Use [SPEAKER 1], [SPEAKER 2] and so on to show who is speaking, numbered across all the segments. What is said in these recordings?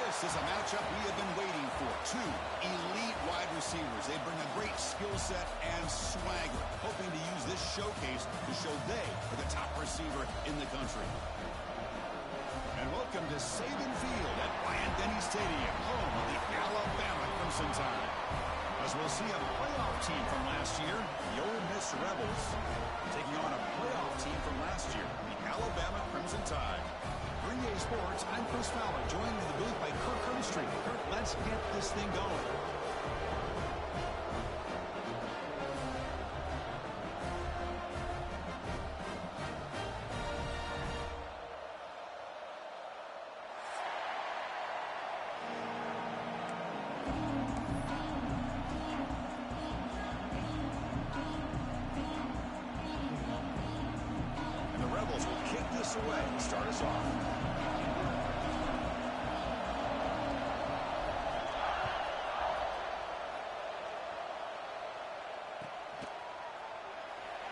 [SPEAKER 1] This is a matchup we have been waiting for. Two elite wide receivers. They bring a great skill set and swagger, hoping to use this showcase to show they are the top receiver in the country. And welcome to Saban Field at Bryant-Denny Stadium, home of the Alabama Crimson Tide. As we'll see a playoff team from last year, the Ole Miss Rebels, taking on a playoff team from last year, the Alabama Crimson Tide. For EA Sports, I'm Chris Fowler, joined in the booth by Kirk Herbstreit. Kirk, let's get this thing going. And the Rebels will kick this away to start us off.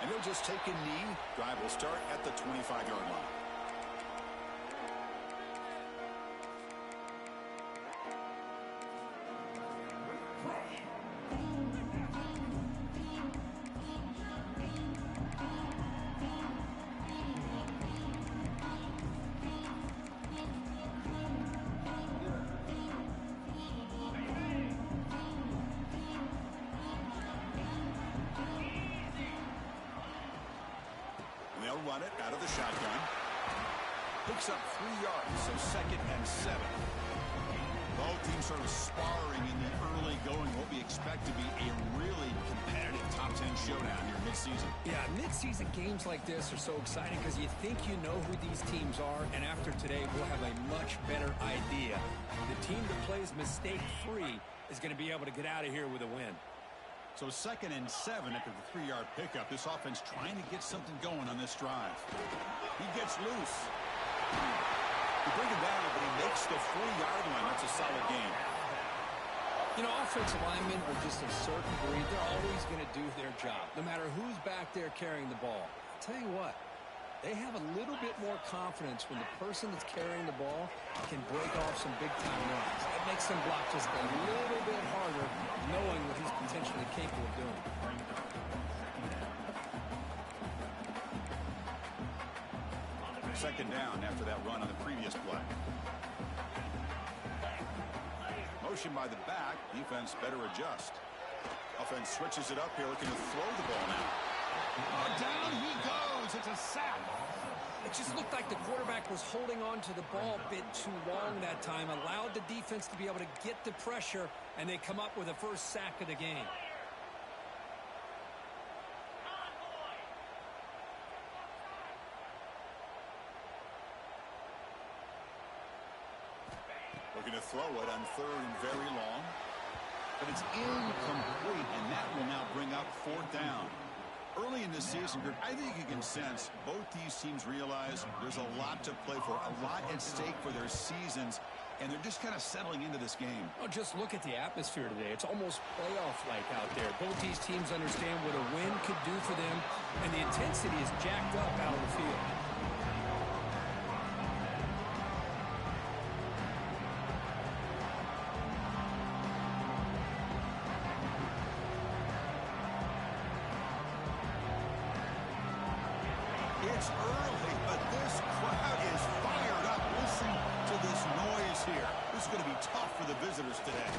[SPEAKER 1] And he'll just take a knee. Drive will start at the 25-yard line. They'll run it out of the shotgun. Picks up 3 yards, so 2nd and 7. Both teams sort of sparring in the early going. What we expect to be a really competitive top 10 showdown here midseason.
[SPEAKER 2] Yeah, midseason games like this are so exciting because you think you know who these teams are, and after today we'll have a much better idea. The team that plays mistake-free is going to be able to get out of here with a win.
[SPEAKER 1] So 2nd and 7 after the 3-yard pickup. This offense trying to get something going on this drive. He gets loose. He brings it down, but he makes the 4-yard line. That's a solid game.
[SPEAKER 2] You know, offensive linemen are just a certain breed. They're always going to do their job, no matter who's back there carrying the ball. I'll tell you what, they have a little bit more confidence when the person that's carrying the ball can break off some big-time runs. That makes them block just a little bit harder, knowing what he's potentially capable of doing.
[SPEAKER 1] Second down after that run on the previous play. Motion by the back. Defense better adjust. Offense switches it up here, looking to throw the ball now. Oh, down he goes. It's a sack.
[SPEAKER 2] It just looked like the quarterback was holding on to the ball a bit too long that time, allowed the defense to be able to get the pressure, and they come up with the first sack of the game.
[SPEAKER 1] Looking to throw it on 3rd and very long. But it's incomplete, and that will now bring up 4th down. Early in this season, I think you can sense both these teams realize there's a lot to play for, a lot at stake for their seasons, and they're just kind of settling into this game.
[SPEAKER 2] Oh, just look at the atmosphere today. It's almost playoff-like out there. Both these teams understand what a win could do for them, and the intensity is jacked up out of the field.
[SPEAKER 1] It's early, but this crowd is fired up. Listen to this noise here. This is going to be tough for the visitors today.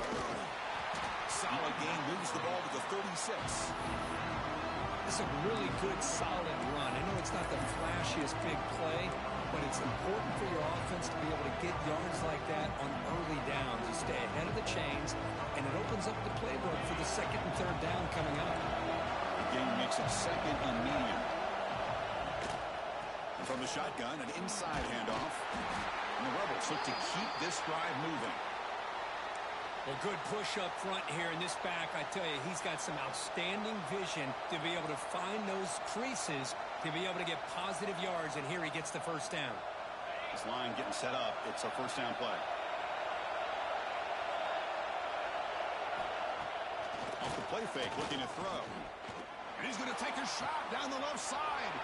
[SPEAKER 1] Solid game, moves the ball to the 36.
[SPEAKER 2] This is a really good, solid run. I know it's not the flashiest big play, but it's important for your offense to be able to get yards like that on early downs. You stay ahead of the chains, and it opens up the playbook for the 2nd and 3rd down coming up.
[SPEAKER 1] The game makes it 2nd and medium. And from the shotgun, an inside handoff. And the Rebels look to keep this drive moving.
[SPEAKER 2] Well, good push up front here in this back. I tell you, he's got some outstanding vision to be able to find those creases, to be able to get positive yards, and here he gets the 1st down.
[SPEAKER 1] This line getting set up. It's a 1st down play. Off the play fake, looking to throw. And he's going to take a shot down the left side.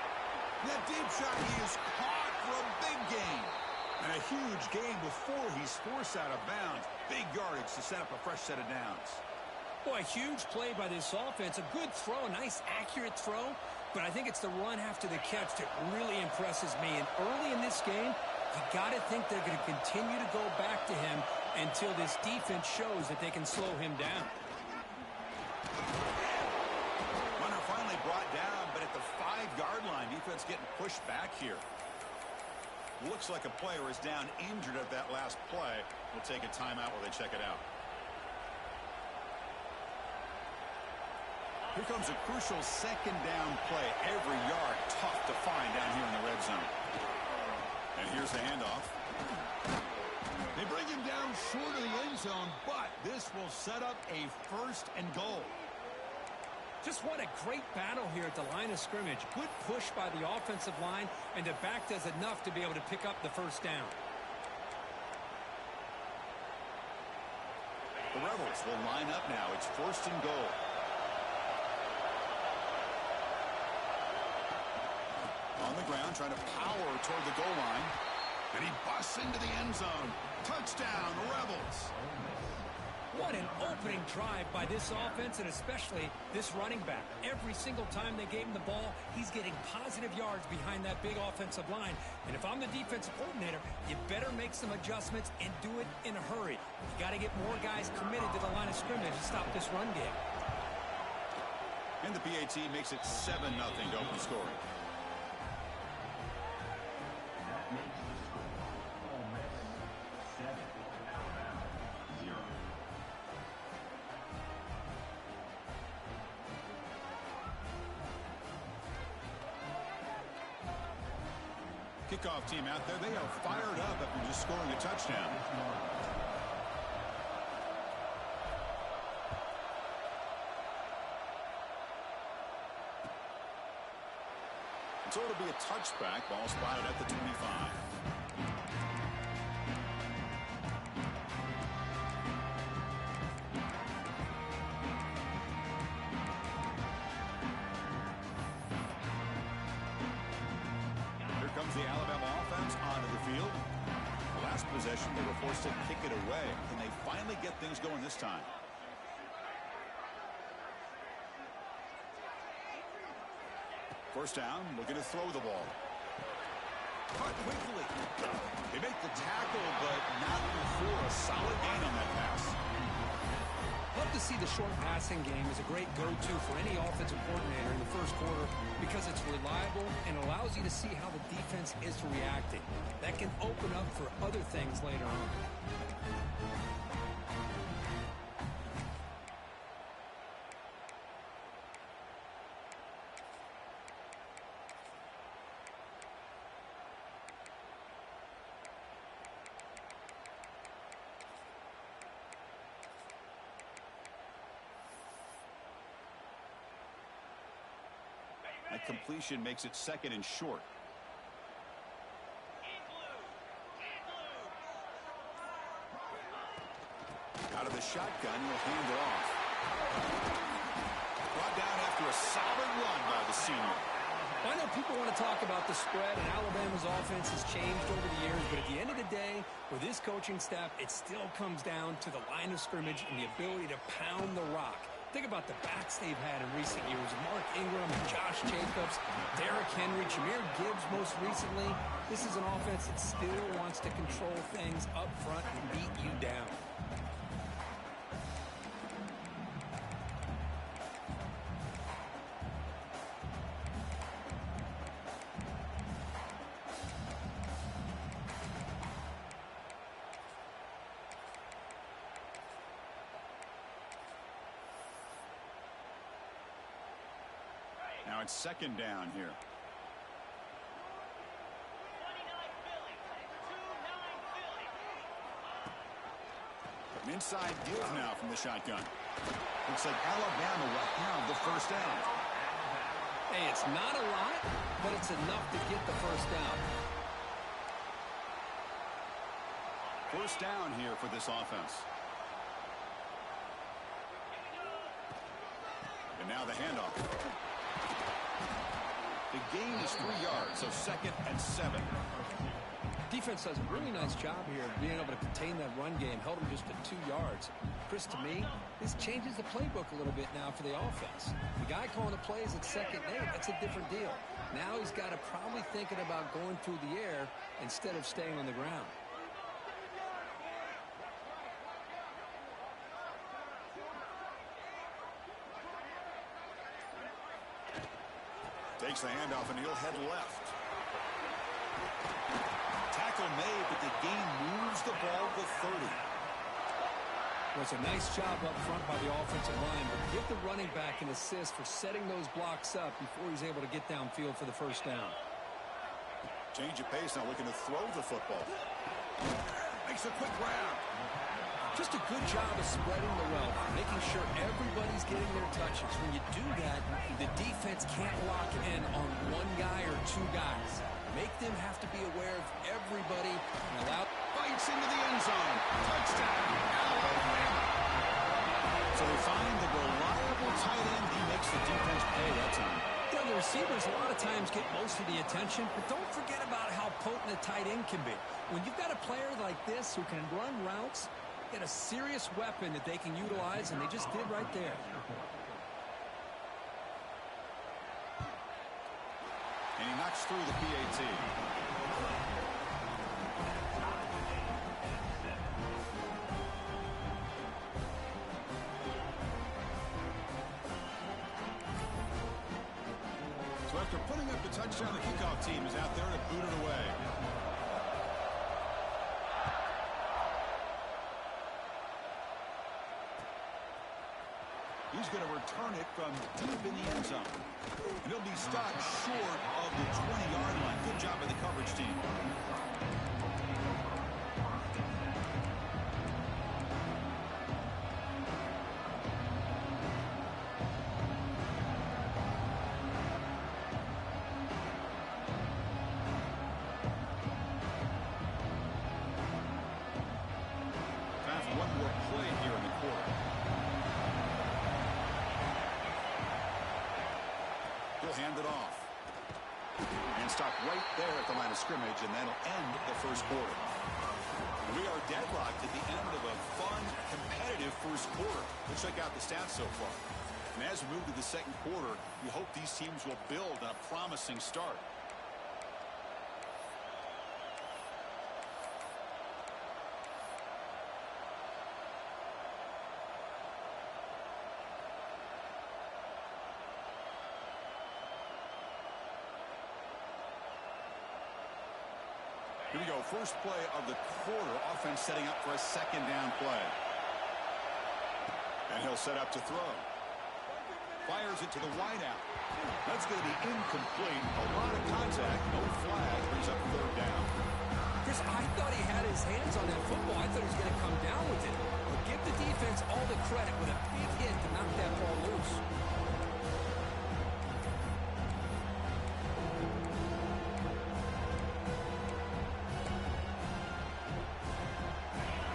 [SPEAKER 1] That deep shot, he is caught for a big gain. And a huge gain before he's forced out of bounds. Big yardage to set up a fresh set of downs.
[SPEAKER 2] Boy, a huge play by this offense. A good throw, a nice accurate throw. But I think it's the run after the catch that really impresses me. And early in this game, you got to think they're going to continue to go back to him until this defense shows that they can slow him down.
[SPEAKER 1] Runner finally brought down, but at the 5-yard line, defense getting pushed back here. Looks like a player is down injured at that last play. We'll take a timeout while they check it out. Here comes a crucial second down play. Every yard tough to find down here in the red zone. And here's the handoff. They bring him down short of the end zone, but this will set up a 1st and goal.
[SPEAKER 2] Just what a great battle here at the line of scrimmage. Good push by the offensive line, and the back does enough to be able to pick up the 1st down.
[SPEAKER 1] The Rebels will line up now. It's 1st and goal. On the ground, trying to power toward the goal line. And he busts into the end zone. Touchdown, Rebels.
[SPEAKER 2] What an opening drive by this offense, and especially this running back. Every single time they gave him the ball, he's getting positive yards behind that big offensive line. And if I'm the defensive coordinator, you better make some adjustments and do it in a hurry. You got to get more guys committed to the line of scrimmage to stop this run game.
[SPEAKER 1] And the PAT makes it 7-0 to open scoring. Kickoff team out there, they are fired up after just scoring a touchdown. So it'll be a touchback, ball spotted at the 25. The Alabama offense onto the field. Last possession, they were forced to kick it away. Can they finally get things going this time? First down, looking to throw the ball. Caught quickly. They make the tackle, but not before a solid gain on that pass.
[SPEAKER 2] Love to see the short passing game as a great go-to for any offensive coordinator in the first quarter because it's reliable and allows you to see how the defense is reacting. That can open up for other things later on.
[SPEAKER 1] That completion makes it 2nd and short. Out of the shotgun, he'll hand it off. Brought down after a solid run by the senior.
[SPEAKER 2] I know people want to talk about the spread, and Alabama's offense has changed over the years, but at the end of the day, with this coaching staff, it still comes down to the line of scrimmage and the ability to pound the rock. Think about the backs they've had in recent years. Mark Ingram, Josh Jacobs, Derrick Henry, Jahmyr Gibbs most recently. This is an offense that still wants to control things up front and beat you down.
[SPEAKER 1] Now it's 2nd down here. An inside give now from the shotgun. Looks like Alabama will have the 1st down.
[SPEAKER 2] Hey, it's not a lot, but it's enough to get the 1st down.
[SPEAKER 1] 1st down here for this offense. And now the handoff. The gain is 3 yards, so 2nd and 7.
[SPEAKER 2] Defense does a really nice job here of being able to contain that run game. Held him just to 2 yards. Chris, to me, this changes the playbook a little bit now for the offense. The guy calling the plays at 2nd and 8, that's a different deal. Now he's got to probably thinking about going through the air instead of staying on the ground.
[SPEAKER 1] Takes the handoff and he'll head left. Tackle made, but the game moves the ball to 30.
[SPEAKER 2] Well, it's a nice job up front by the offensive line, but give the running back an assist for setting those blocks up before he's able to get downfield for the first down.
[SPEAKER 1] Change of pace, now looking to throw the football. Makes a quick grab.
[SPEAKER 2] Just a good job of spreading the wealth, making sure everybody's getting their touches. When you do that, the defense can't lock in on one guy or 2 guys. Make them have to be aware of everybody and allow...
[SPEAKER 1] Fights into the end zone. Touchdown, Alabama. So they find the reliable tight end. He makes the defense pay that time.
[SPEAKER 2] You know, the receivers a lot of times get most of the attention, but don't forget about how potent a tight end can be. When you've got a player like this who can run routes, get a serious weapon that they can utilize, and they just did right there.
[SPEAKER 1] And he knocks through the PAT. So after putting up the touchdown, the kickoff team is out there to boot it away. He's going to return it from deep in the end zone. And he'll be stopped short of the 20-yard line. Good job by the coverage team. Time for one more play here in the quarter. He'll hand it off. And stop right there at the line of scrimmage, and that'll end the first quarter. We are deadlocked at the end of a fun, competitive first quarter. Let's check out the stats so far. And as we move to the second quarter, we hope these teams will build on a promising start. Here we go, first play of the quarter. Offense setting up for a 2nd down play. And he'll set up to throw. Fires it to the wideout. That's going to be incomplete. A lot of contact, no flag, brings up 3rd down.
[SPEAKER 2] Chris, I thought he had his hands on that football. I thought he was going to come down with it. But give the defense all the credit with a big hit to knock that ball loose.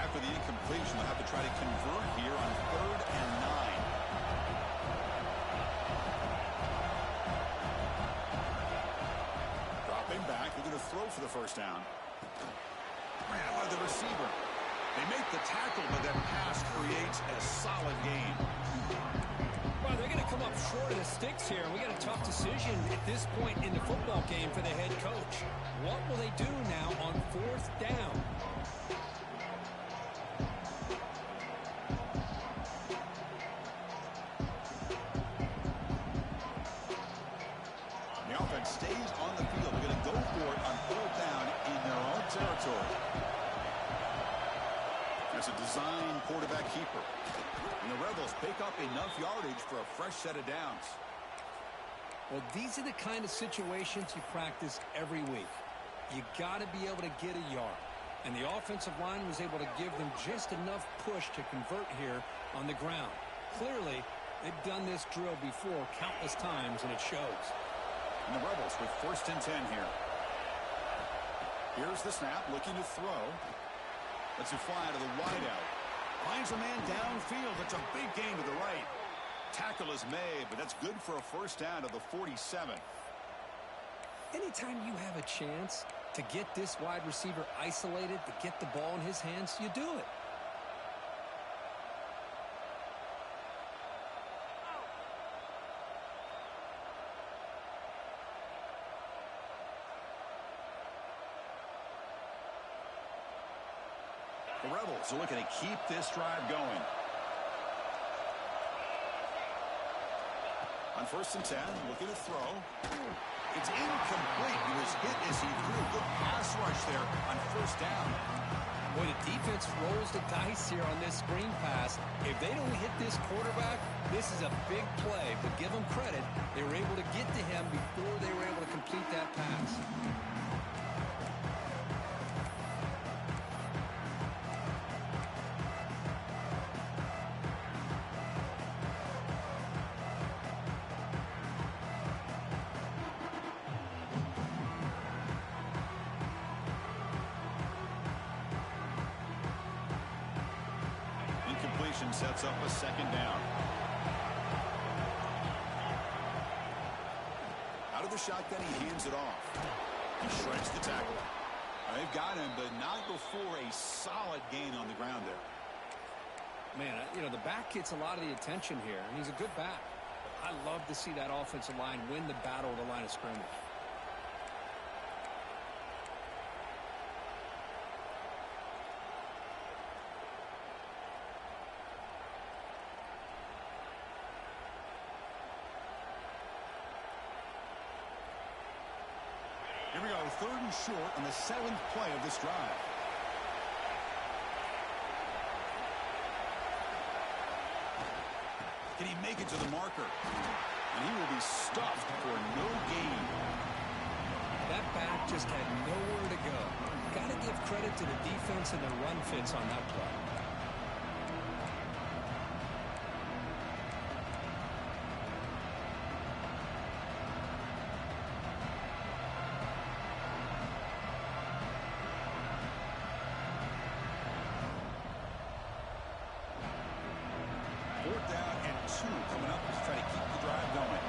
[SPEAKER 1] After the incompletion, they'll have to try to convert here on 3rd and 9. Dropping back, they're going to throw for the first down. Ran by the receiver. They make the tackle, but that pass creates a solid gain.
[SPEAKER 2] Well, they're going to come up short of the sticks here. We got a tough decision at this point in the football game for the head coach. What will they do now on 4th down?
[SPEAKER 1] The offense stays on the field. They're going to go for it on 4th down in their own territory. There's a design quarterback keeper. And the Rebels pick up enough yardage for a fresh set of downs.
[SPEAKER 2] Well, these are the kind of situations you practice every week. You got to be able to get a yard. And the offensive line was able to give them just enough push to convert here on the ground. Clearly, they've done this drill before countless times, and it shows.
[SPEAKER 1] And the Rebels with 1st and 10 here. Here's the snap, looking to throw. Lets it fly to the wideout. Finds a man downfield. That's a big gain to the right. Tackle is made, but that's good for a first down to the 47.
[SPEAKER 2] Anytime you have a chance, To get this wide receiver isolated, to get the ball in his hands, you do it.
[SPEAKER 1] The Rebels are looking to keep this drive going. On 1st and 10, looking to throw. It's incomplete. He was hit as he threw. Good pass rush there on 1st down.
[SPEAKER 2] Boy, the defense rolls the dice here on this screen pass. If they don't hit this quarterback, this is a big play. But give them credit. They were able to get to him before they were able to complete that pass.
[SPEAKER 1] Sets up a 2nd down. Out of the shotgun, he hands it off. He shreds the tackle. They've got him, but not before a solid gain on the ground there.
[SPEAKER 2] Man, you know, the back gets a lot of the attention here, and he's a good back. I love to see that offensive line win the battle of the line of scrimmage.
[SPEAKER 1] Here we go, 3rd and short on the 7th play of this drive. Can he make it to the marker? And he will be stuffed for no gain.
[SPEAKER 2] That back just had nowhere to go. Got to give credit to the defense and the run fits on that play.
[SPEAKER 1] Coming up to try to keep the drive going.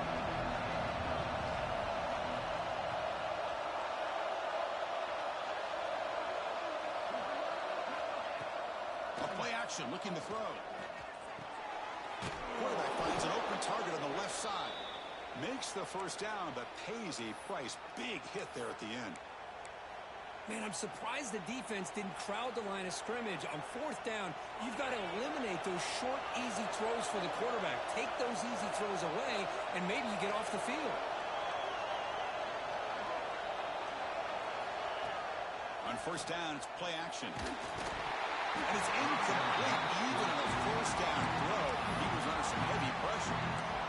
[SPEAKER 1] A play action, looking to throw. Quarterback finds an open target on the left side. Makes the 1st down, but pays a price. Big hit there at the end.
[SPEAKER 2] Man, I'm surprised the defense didn't crowd the line of scrimmage. On 4th down, you've got to eliminate those short, easy throws for the quarterback. Take those easy throws away, and maybe you get off the field.
[SPEAKER 1] On 1st down, it's play action. And it's incomplete, even on a 1st down throw. He was under some heavy pressure.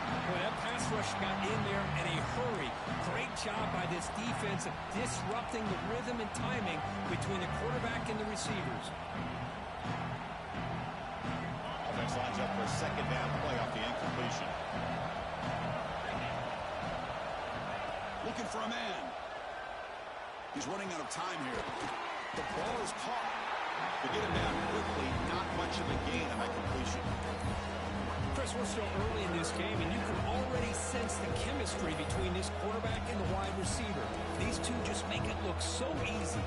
[SPEAKER 2] Boy, that pass rush got in there in a hurry. Great job by this defense of disrupting the rhythm and timing between the quarterback and the receivers.
[SPEAKER 1] Offense lines up for a 2nd down play off the incompletion. Looking for a man. He's running out of time here. The ball is caught. To get him down quickly, not much of a gain on that completion.
[SPEAKER 2] Chris, we're still early in this game, and you can already sense the chemistry between this quarterback and the wide receiver. These two just make it look so easy.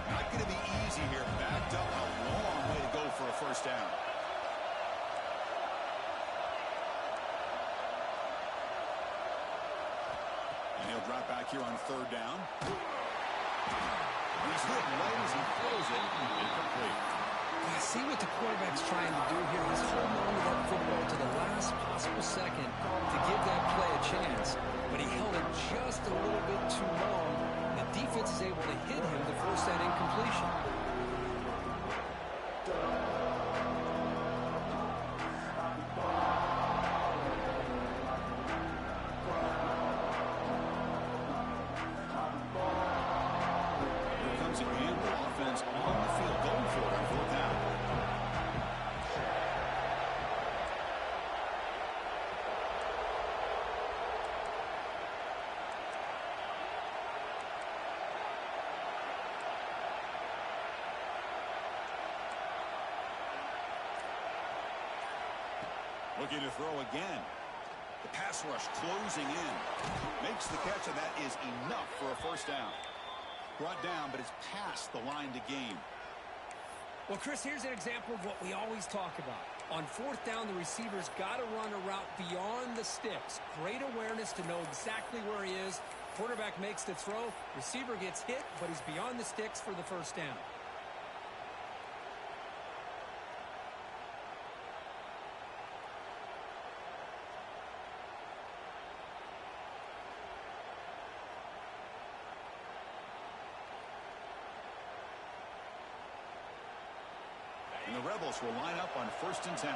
[SPEAKER 1] Not going to be easy here. Backed up, a long way to go for a 1st down. And he'll drop back here on 3rd down. He's hit right as he throws it. Incomplete.
[SPEAKER 2] I see what the quarterback's trying to do here. He's holding on to that football to the last possible second to give that play a chance. But he held it just a little bit too long. The defense is able to hit him to force that incompletion.
[SPEAKER 1] Looking to throw again. The pass rush closing in. Makes the catch, and that is enough for a first down. Brought down, but it's past the line to gain.
[SPEAKER 2] Well, Chris, here's an example of what we always talk about. On fourth down, the receiver's got to run a route beyond the sticks. Great awareness to know exactly where he is. Quarterback makes the throw. Receiver gets hit, but he's beyond the sticks for the first down.
[SPEAKER 1] And the Rebels will line up on 1st and 10.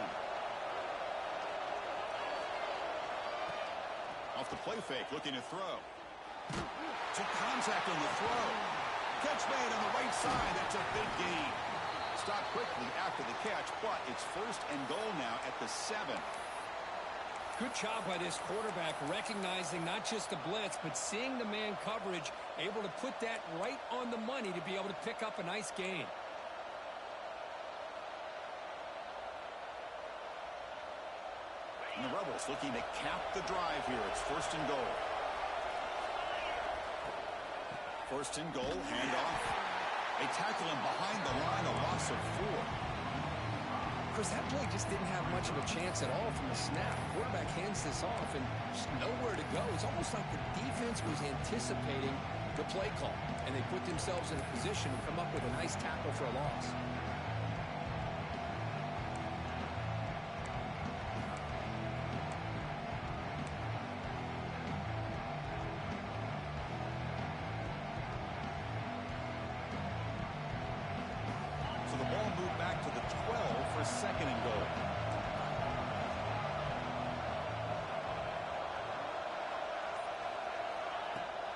[SPEAKER 1] Off the play fake, looking to throw. Took contact on the throw. Catch made on the right side. That's a big gain. Stopped quickly after the catch, but it's 1st and goal now at the 7.
[SPEAKER 2] Good job by this quarterback recognizing not just the blitz, but seeing the man coverage, able to put that right on the money to be able to pick up a nice gain.
[SPEAKER 1] And the Rebels looking to cap the drive here. It's 1st and goal. 1st and goal, handoff. They tackle him behind the line, a loss of 4.
[SPEAKER 2] Chris, that play just didn't have much of a chance at all from the snap. Quarterback hands this off and just nowhere to go. It's almost like the defense was anticipating the play call, and they put themselves in a position to come up with a nice tackle for a loss.
[SPEAKER 1] Back to the 12 for 2nd and goal.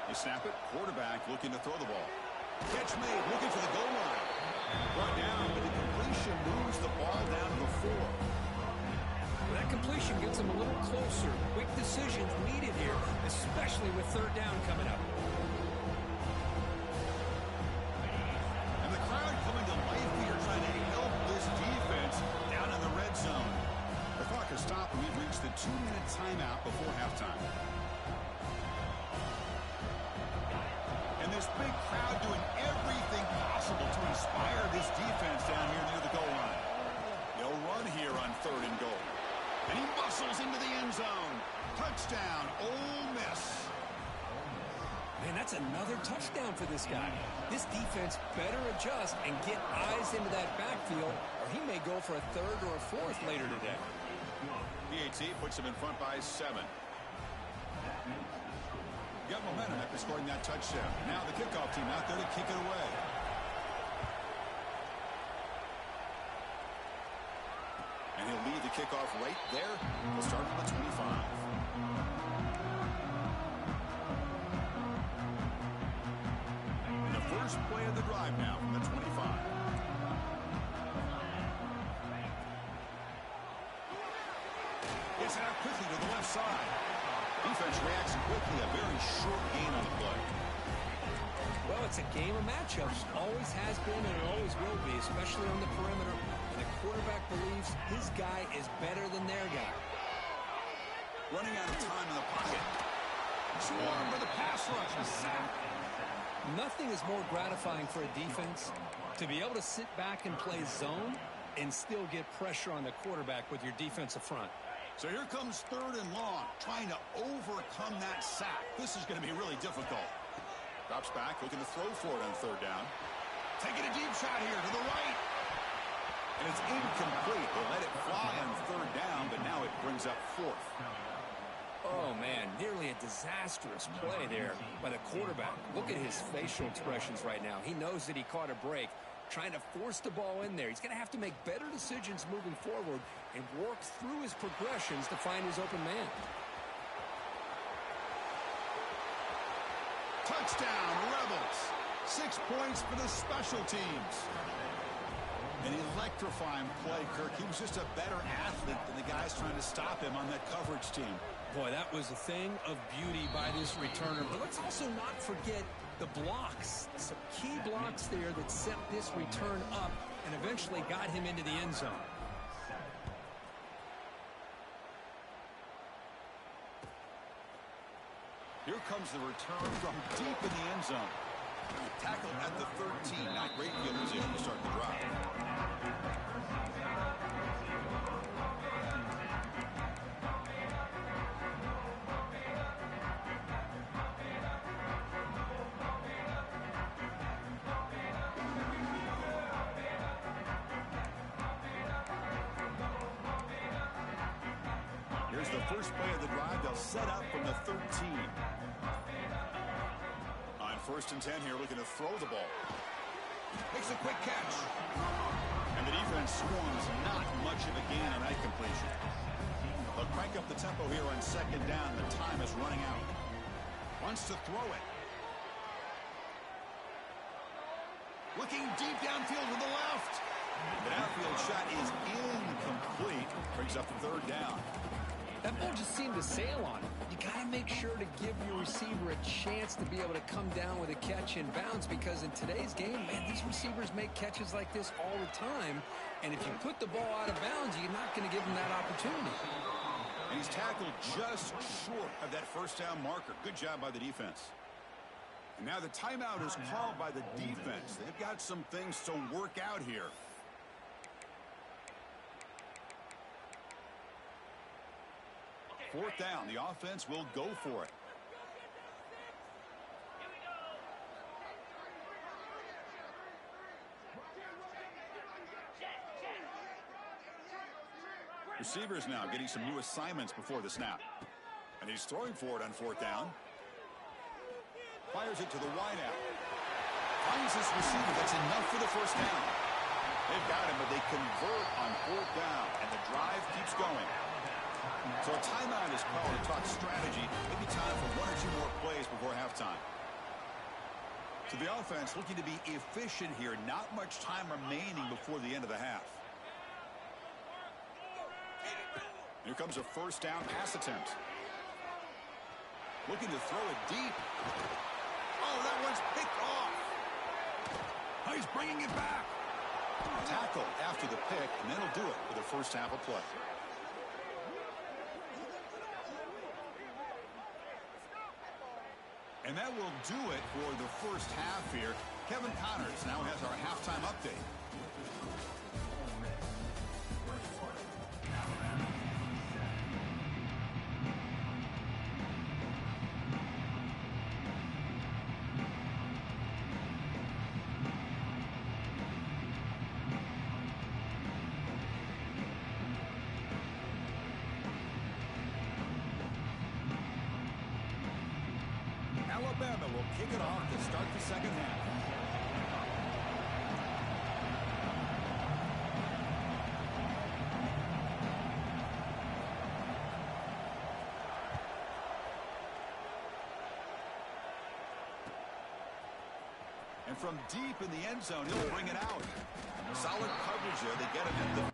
[SPEAKER 1] They snap it. Quarterback looking to throw the ball. Catch made. Looking for the goal line. Brought down, but the completion moves the ball down to the 4.
[SPEAKER 2] Well, that completion gets them a little closer. Quick decisions needed here, especially with 3rd down coming up.
[SPEAKER 1] And the crowd coming to life here, trying to help this defense down in the red zone. The clock has stopped, and we've reached the 2-minute timeout before halftime. And this big crowd doing everything possible to inspire this defense down here near the goal line. They'll run here on 3rd and goal. And he muscles into the end zone. Touchdown, Ole Miss.
[SPEAKER 2] Man, that's another touchdown for this guy. This defense better adjust and get eyes into that backfield, or he may go for a 3rd or a 4th later today.
[SPEAKER 1] PAT puts him in front by 7. Got momentum after scoring that touchdown. Now the kickoff team out there to kick it away. And he'll lead the kickoff right there. We'll start on the 25. And the first play of the drive now from the 25. Gets it out quickly to the left side. Defense reacts quickly. A very short gain on the play.
[SPEAKER 2] Well, it's a game of matchups. Always has been and it always will be, especially on the perimeter. And the quarterback believes his guy is better than their guy.
[SPEAKER 1] Running out of time in the pocket. Swarm for the pass rush. A sack.
[SPEAKER 2] Nothing is more gratifying for a defense to be able to sit back and play zone and still get pressure on the quarterback with your defensive front.
[SPEAKER 1] So here comes 3rd and long, trying to overcome that sack. This is going to be really difficult. Drops back, looking to throw for it on 3rd down. Taking a deep shot here to the right. And it's incomplete. They let it fly on 3rd down, but now it brings up 4th.
[SPEAKER 2] Oh, man, nearly a disastrous play there by the quarterback. Look at his facial expressions right now. He knows that he caught a break, trying to force the ball in there. He's going to have to make better decisions moving forward and work through his progressions to find his open man.
[SPEAKER 1] Touchdown, Rebels. 6 points for the special teams. An electrifying play, Kirk. He was just a better athlete than the guys trying to stop him on that coverage team.
[SPEAKER 2] Boy, that was a thing of beauty by this returner. But let's also not forget the blocks. Some key blocks there that set this return up and eventually got him into the end zone.
[SPEAKER 1] comes the return from deep in the end zone. Tackled at the 13. Not great field position to start the drive. Here's the first play of the drive. They'll set up from the 13. On 1st and 10 here, looking to throw the ball. Makes a quick catch. And the defense swarms. Not much of a gain on that completion. They'll crank up the tempo here on 2nd down. The time is running out. Wants to throw it. Looking deep downfield with the left. The downfield shot is incomplete. Brings up 3rd down.
[SPEAKER 2] That ball just seemed to sail on it. You got to make sure to give your receiver a chance to be able to come down with a catch in bounds, because in today's game, man, these receivers make catches like this all the time. And if you put the ball out of bounds, you're not going to give them that opportunity.
[SPEAKER 1] And he's tackled just short of that 1st down marker. Good job by the defense. And now the timeout is called by the defense. They've got some things to work out here. Fourth down, the offense will go for it. Receivers now getting some new assignments before the snap. And he's throwing for it on 4th down. Fires it to the wideout. Finds this receiver. That's enough for the 1st down. They've got him, but they convert on 4th down. And the drive keeps going. So a timeout is called to talk strategy. Maybe time for 1 or 2 more plays before halftime. So the offense looking to be efficient here. Not much time remaining before the end of the half. Here comes a 1st down pass attempt. Looking to throw it deep. Oh, that one's picked off. Oh, he's bringing it back. Tackle after the pick, and then he'll do it for the 1st half of play. And that will do it for the 1st half here. Kevin Connors now has our halftime update. Alabama will kick it off to start the 2nd half. And from deep in the end zone, he'll bring it out. Solid coverage there. They get him in the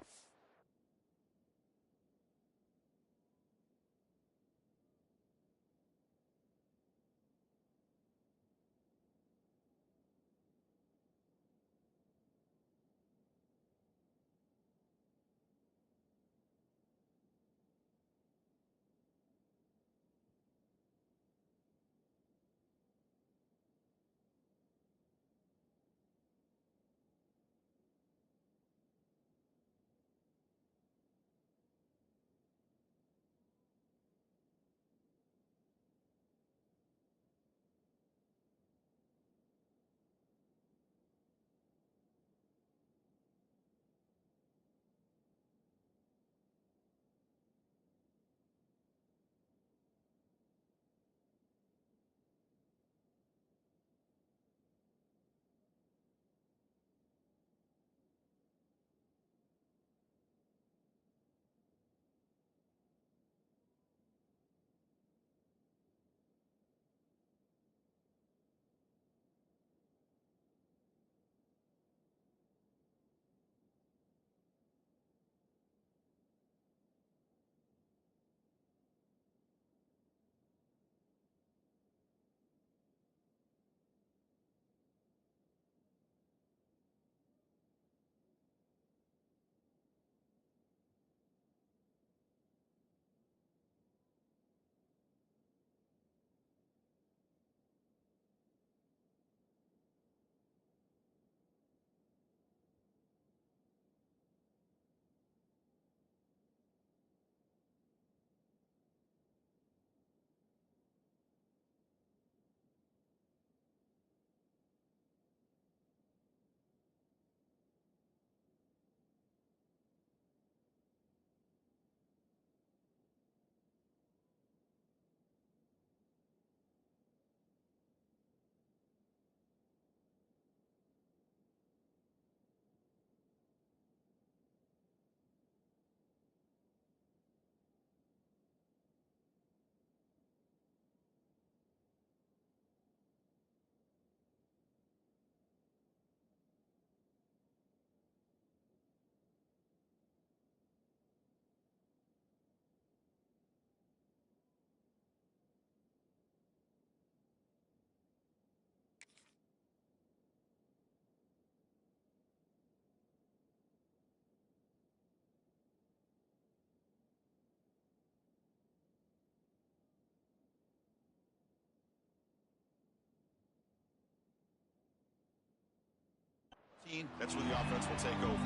[SPEAKER 1] 15, that's where the offense will take over.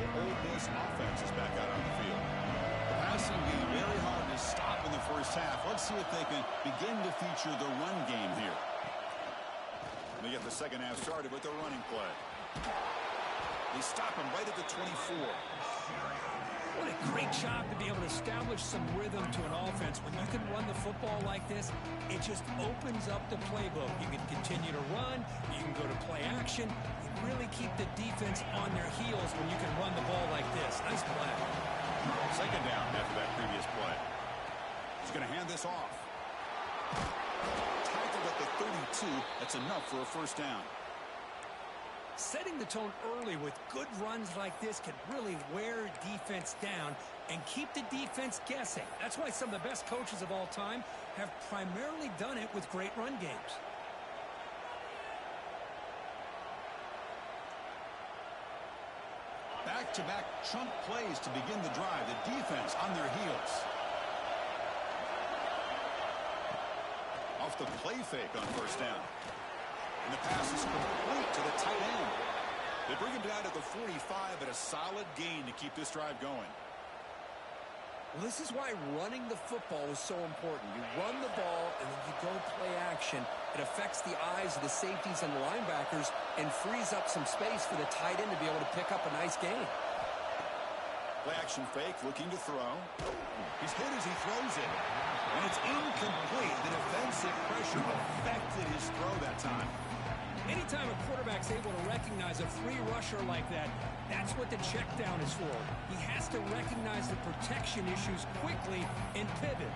[SPEAKER 1] Ole Miss offense is back out on the field. The passing game very hard to stop in the first half. Let's see if they can begin to feature the run game here. They get the second half started with the running play. They stop him right at the 24.
[SPEAKER 2] What a great job to be able to establish some rhythm to an offense. When you can run the football like this, it just opens up the playbook. You can continue to run. You can go to play action. You really keep the defense on their heels when you can run the ball like this. Nice play.
[SPEAKER 1] Second down after that previous play. He's going to hand this off. Tackled at the 32. That's enough for a first down.
[SPEAKER 2] Setting the tone early with good runs like this can really wear defense down and keep the defense guessing. That's why some of the best coaches of all time have primarily done it with great run games.
[SPEAKER 1] Back-to-back chunk plays to begin the drive. The defense on their heels. Off the play fake on first down. And the pass is complete to the tight end. They bring him down to the 45, but a solid gain to keep this drive going.
[SPEAKER 2] Well, this is why running the football is so important. You run the ball, and then you go play action. It affects the eyes of the safeties and the linebackers and frees up some space for the tight end to be able to pick up a nice gain.
[SPEAKER 1] Play action fake, looking to throw. He's hit as he throws it. And it's incomplete. The defensive pressure affected his throw that time.
[SPEAKER 2] Anytime a quarterback's able to recognize a free rusher like that, that's what the check down is for. He has to recognize the protection issues quickly and pivot.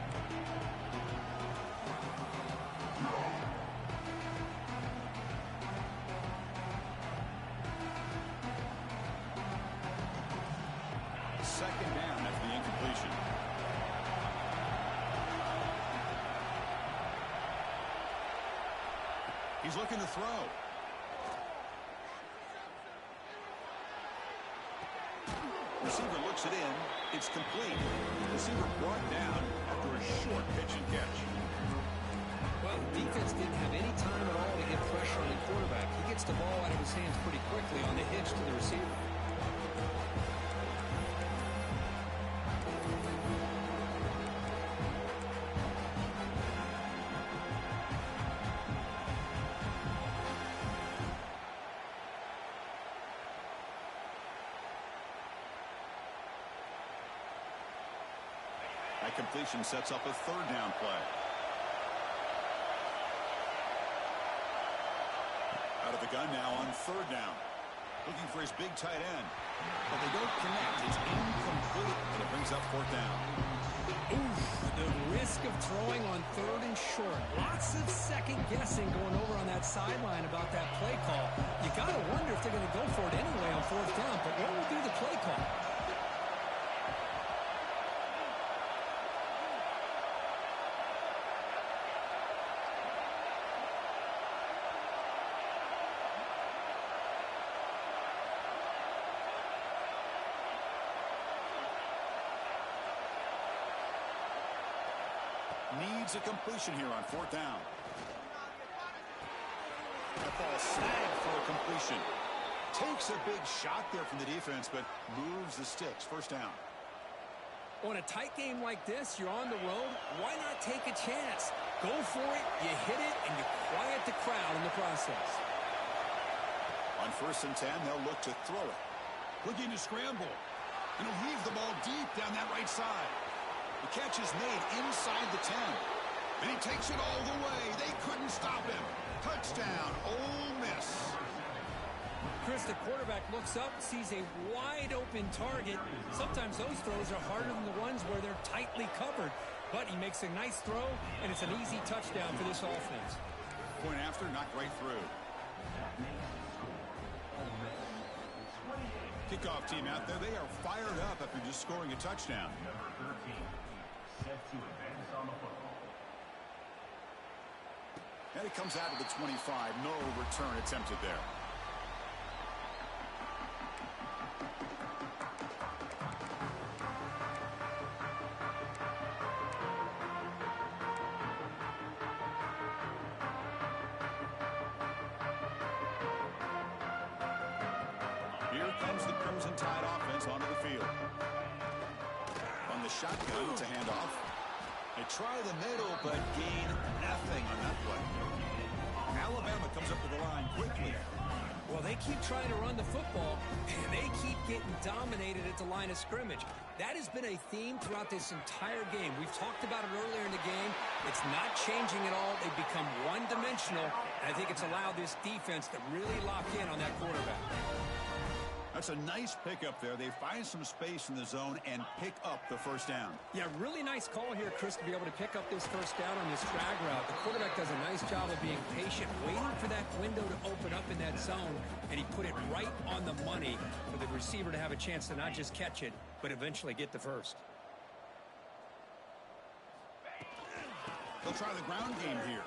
[SPEAKER 1] Second down after the incompletion. He's looking to throw. Receiver looks it in. It's complete. Receiver brought down after a short pitch and catch.
[SPEAKER 2] Well, the defense didn't have any time at all to get pressure on the quarterback. He gets the ball out of his hands pretty quickly on the hitch to the receiver.
[SPEAKER 1] That completion sets up a third down play. Out of the gun now on third down. Looking for his big tight end. But they don't connect. It's incomplete. And it brings up fourth down.
[SPEAKER 2] Oof, the risk of throwing on third and short. Lots of second guessing going over on that sideline about that play call. You got to wonder if they're going to go for it anyway on fourth down. But what will be the play call?
[SPEAKER 1] Needs a completion here on fourth down. That ball snagged for a completion. Takes a big shot there from the defense, but moves the sticks. First down.
[SPEAKER 2] On a tight game like this, you're on the road. Why not take a chance? Go for it, you hit it, and you quiet the crowd in the process.
[SPEAKER 1] On first and 10, they'll look to throw it. Looking to scramble. And he'll heave the ball deep down that right side. The catch is made inside the 10. And he takes it all the way. They couldn't stop him. Touchdown, Ole Miss.
[SPEAKER 2] Chris, the quarterback looks up, sees a wide-open target. Sometimes those throws are harder than the ones where they're tightly covered. But he makes a nice throw, and it's an easy touchdown for this offense.
[SPEAKER 1] Point after, knocked right through. Kickoff team out there, they are fired up after just scoring a touchdown.
[SPEAKER 3] Number 13, set to advance on the football.
[SPEAKER 1] And it comes out to the 25. No return attempted there. Here comes the Crimson Tide offense onto the field. On the shotgun, it's a handoff. They try the middle, but gain nothing on that play. Alabama comes up to the line quickly.
[SPEAKER 2] Well, they keep trying to run the football, and they keep getting dominated at the line of scrimmage. That has been a theme throughout this entire game. We've talked about it earlier in the game. It's not changing at all. They've become one-dimensional, and I think it's allowed this defense to really lock in on that quarterback.
[SPEAKER 1] That's a nice pickup there. They find some space in the zone and pick up the first down.
[SPEAKER 2] Yeah, really nice call here, Chris, to be able to pick up this first down on this drag route. The quarterback does a nice job of being patient, waiting for that window to open up in that zone, and he put it right on the money for the receiver to have a chance to not just catch it, but eventually get the first.
[SPEAKER 1] They'll try the ground game here.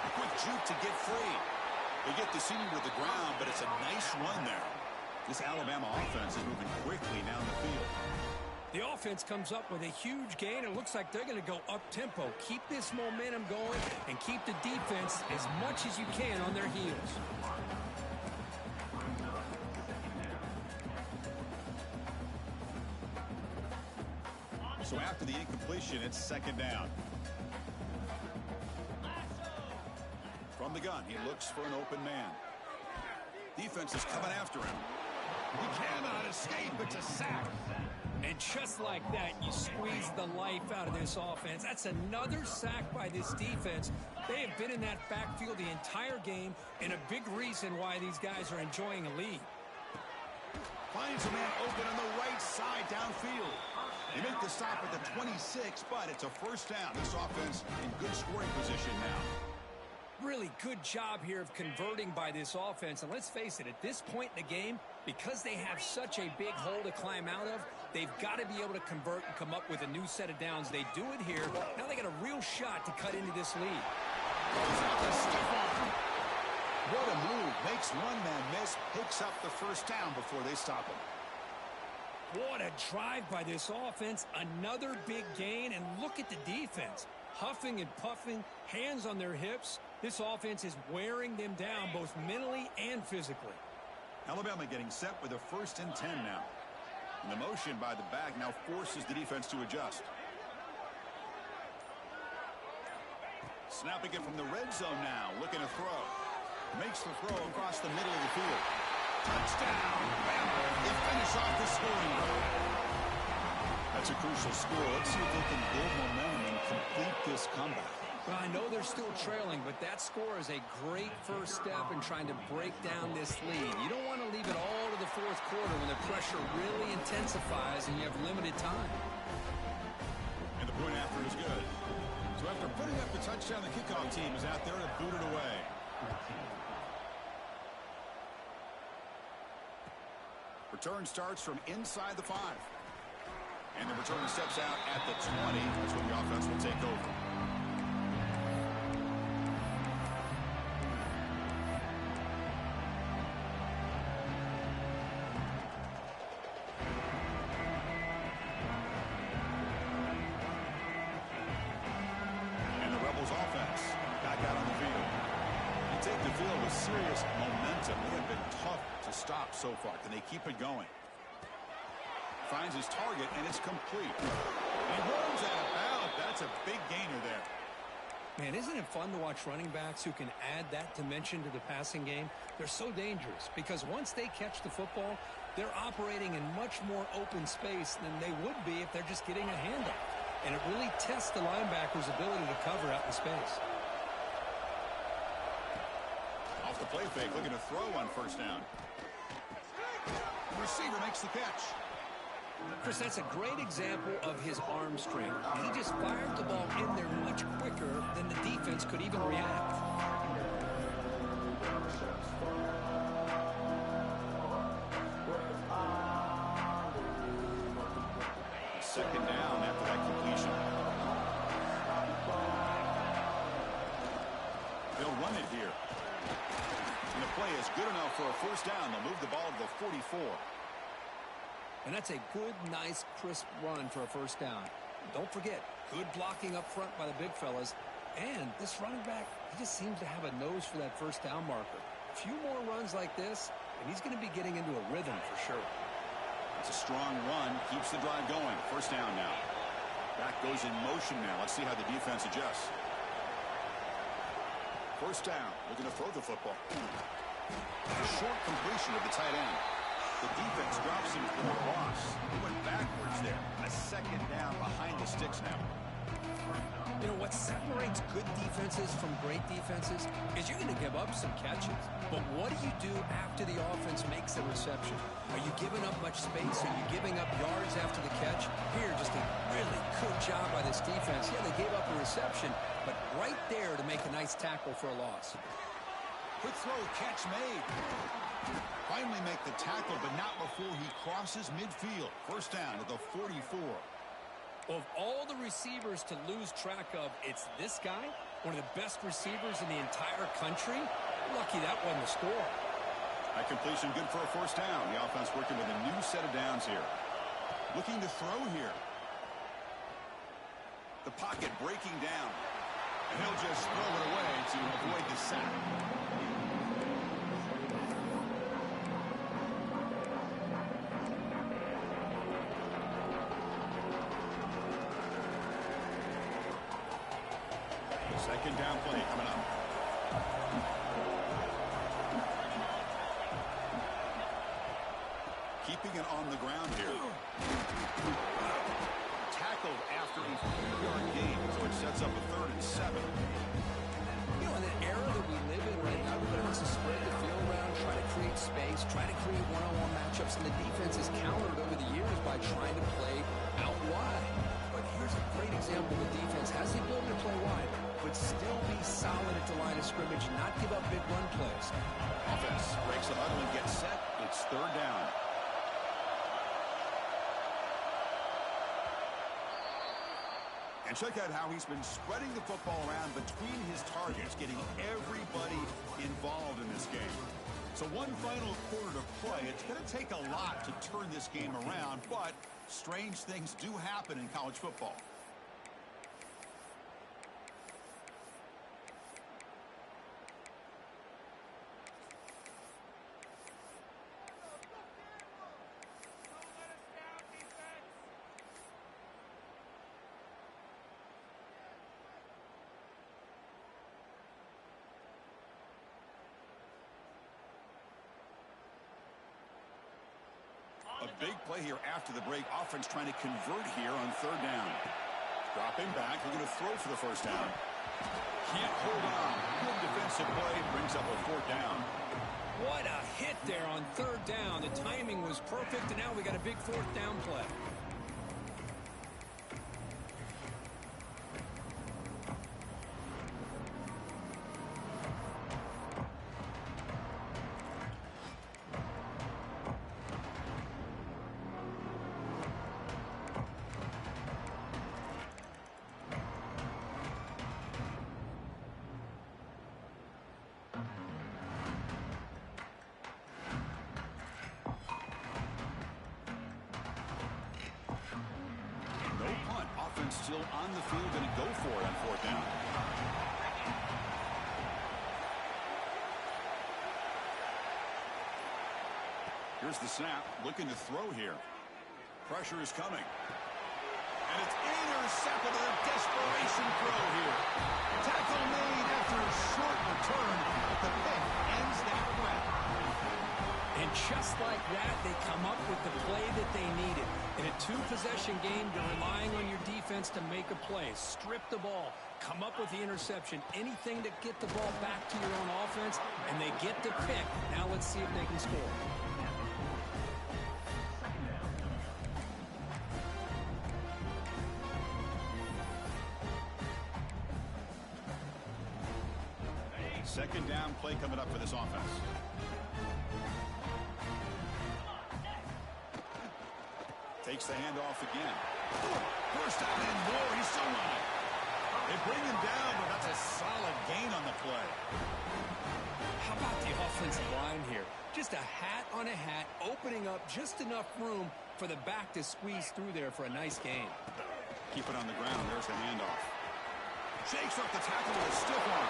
[SPEAKER 1] A quick juke to get free. They get the senior to the ground, but it's a nice run there. This Alabama offense is moving quickly down the field.
[SPEAKER 2] The offense comes up with a huge gain. It looks like they're going to go up-tempo. Keep this momentum going and keep the defense as much as you can on their heels.
[SPEAKER 1] So after the incompletion, it's second down. From the gun, he looks for an open man. Defense is coming after him. He cannot escape. It's a sack.
[SPEAKER 2] And just like that, you squeeze the life out of this offense. That's another sack by this defense. They have been in that backfield the entire game, and a big reason why these guys are enjoying a lead.
[SPEAKER 1] Finds a man open on the right side downfield. They make the stop at the 26, but it's a first down. This offense in good scoring position now.
[SPEAKER 2] Really good job here of converting by this offense. And let's face it, at this point in the game, because they have such a big hole to climb out of, they've got to be able to convert and come up with a new set of downs. They do it here. Now they got a real shot to cut into this lead.
[SPEAKER 1] What a move. Makes one man miss, picks up the first down before they stop him.
[SPEAKER 2] What a drive by this offense. Another big gain, and look at the defense. Huffing and puffing, hands on their hips. This offense is wearing them down both mentally and physically.
[SPEAKER 1] Alabama getting set with a 1st and 10 now. And the motion by the back now forces the defense to adjust. Snapping it from the red zone now, looking to throw. Makes the throw across the middle of the field. Touchdown! Bama, they finish off the scoring drive. That's a crucial score. Let's see if they can build momentum and complete this comeback.
[SPEAKER 2] Well, I know they're still trailing, but that score is a great first step in trying to break down this lead. You don't want to leave it all to the fourth quarter when the pressure really intensifies and you have limited time.
[SPEAKER 1] And the point after is good. So after putting up the touchdown, the kickoff team is out there to boot it away. Return starts from inside the 5. And the return steps out at the 20. That's when the offense will take over. And the Rebels offense back out on the field. You take the field with serious momentum. They have been tough to stop so far. Can they keep it going? Finds his target, and it's complete. He runs out of bounds. That's a big gainer there.
[SPEAKER 2] Man, isn't it fun to watch running backs who can add that dimension to the passing game? They're so dangerous because once they catch the football, they're operating in much more open space than they would be if they're just getting a handoff. And it really tests the linebacker's ability to cover out in space.
[SPEAKER 1] Off the play fake, looking to throw on first down. The receiver makes the catch.
[SPEAKER 2] Chris, that's a great example of his arm strength. He just fired the ball in there much quicker than the defense could even react.
[SPEAKER 1] Second down after that completion. They'll run it here. And the play is good enough for a first down. They'll move the ball to the 44.
[SPEAKER 2] And that's a good, nice, crisp run for a first down. Don't forget, good blocking up front by the big fellas. And this running back, he just seems to have a nose for that first down marker. A few more runs like this, and he's going to be getting into a rhythm for sure.
[SPEAKER 1] It's a strong run. Keeps the drive going. First down now. Back goes in motion now. Let's see how the defense adjusts. First down. Looking to throw the football. A short completion of the tight end. The defense drops him for a loss. He went backwards there. A second down behind the sticks now.
[SPEAKER 2] You know, what separates good defenses from great defenses is you're going to give up some catches. But what do you do after the offense makes a reception? Are you giving up much space? Are you giving up yards after the catch? Here, just a really good job by this defense. Yeah, they gave up a reception, but right there to make a nice tackle for a loss.
[SPEAKER 1] Quick throw, catch made. Finally make the tackle, but not before he crosses midfield. First down at the 44.
[SPEAKER 2] Of all the receivers to lose track of, it's this guy, one of the best receivers in the entire country. Lucky that wasn't the score.
[SPEAKER 1] That completion good for a first down. The offense working with a new set of downs here. Looking to throw here. The pocket breaking down. And he'll just throw it away to avoid the sack. Second down play coming up. Keeping it on the ground here. Tackled after a 4-yard gain, so it sets up a 3rd and 7.
[SPEAKER 2] You know, in the era that we live in right now, everybody wants to spread the field around, try to create space, try to create one-on-one matchups, and the defense has countered over the years by trying to play out wide. But here's a great example. The defense has the ability to play wide, but still be solid at the line of scrimmage, not give up big run plays.
[SPEAKER 1] Offense breaks the huddle and gets set. It's 3rd down. And check out how he's been spreading the football around between his targets, getting everybody involved in this game. So one final quarter to play. It's going to take a lot to turn this game around, but strange things do happen in college football. A big play here after the break. Offense trying to convert here on 3rd down. Dropping back. They're going to throw for the first down. Can't hold on. Good defensive play. Brings up a 4th down.
[SPEAKER 2] What a hit there on 3rd down. The timing was perfect, and now we got a big 4th down play.
[SPEAKER 1] Still on the field, going to go for it on 4th down. Here's the snap, looking to throw here. Pressure is coming. And it's intercepted with a desperation throw here. Tackle made after a short return, but the pick ends that threat.
[SPEAKER 2] And just like that, they come up with the play that they needed. In a 2-possession game, you're relying on your defense to make a play. Strip the ball. Come up with the interception. Anything to get the ball back to your own offense, and they get the pick. Now let's see if they can score.
[SPEAKER 1] Second down play coming up for this offense. Takes the handoff again. First down and more. He's still running. They bring him down, but that's a solid gain on the play.
[SPEAKER 2] How about the offensive line here? Just a hat on a hat, opening up just enough room for the back to squeeze through there for a nice gain.
[SPEAKER 1] Keep it on the ground. There's the handoff. Shakes off the tackle with a stiff arm.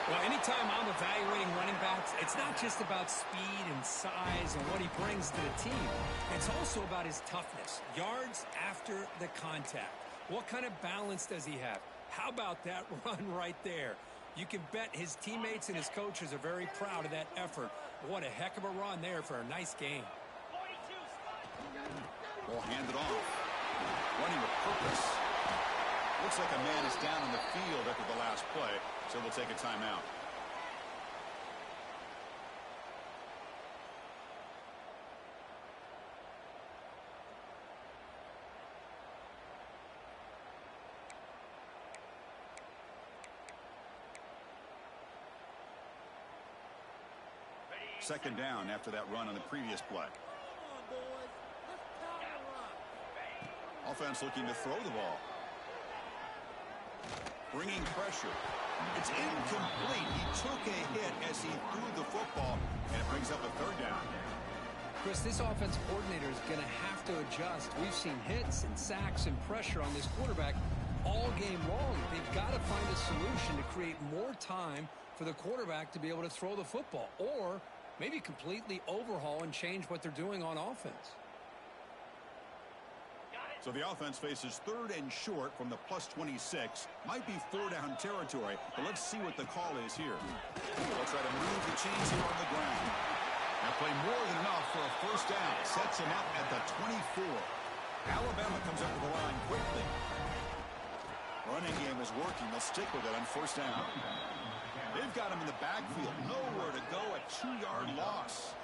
[SPEAKER 2] Well, anytime I'm evaluating running backs, it's not just about speed and size and what he brings to the team. It's also about his toughness. Yards after the contact. What kind of balance does he have? How about that run right there? You can bet his teammates and his coaches are very proud of that effort. What a heck of a run there for a nice gain.
[SPEAKER 1] Ball handed off. Running with purpose. Looks like a man is down on the field after the last play, so we'll take a timeout. Second down after that run on the previous play. Offense looking to throw the ball. Bringing pressure. It's incomplete. He took a hit as he threw the football, and it brings up a third down.
[SPEAKER 2] Chris, this offensive coordinator is going to have to adjust. We've seen hits and sacks and pressure on this quarterback all game long. They've got to find a solution to create more time for the quarterback to be able to throw the football, or maybe completely overhaul and change what they're doing on offense.
[SPEAKER 1] So the offense faces third and short from the plus 26. Might be 4-down territory, but let's see what the call is here. They'll try to move the chains here on the ground. Now play more than enough for a first down. Sets him up at the 24. Alabama comes up with the line quickly. Running game is working. They'll stick with it on first down. They've got him in the backfield. Nowhere to go. A 2-yard loss.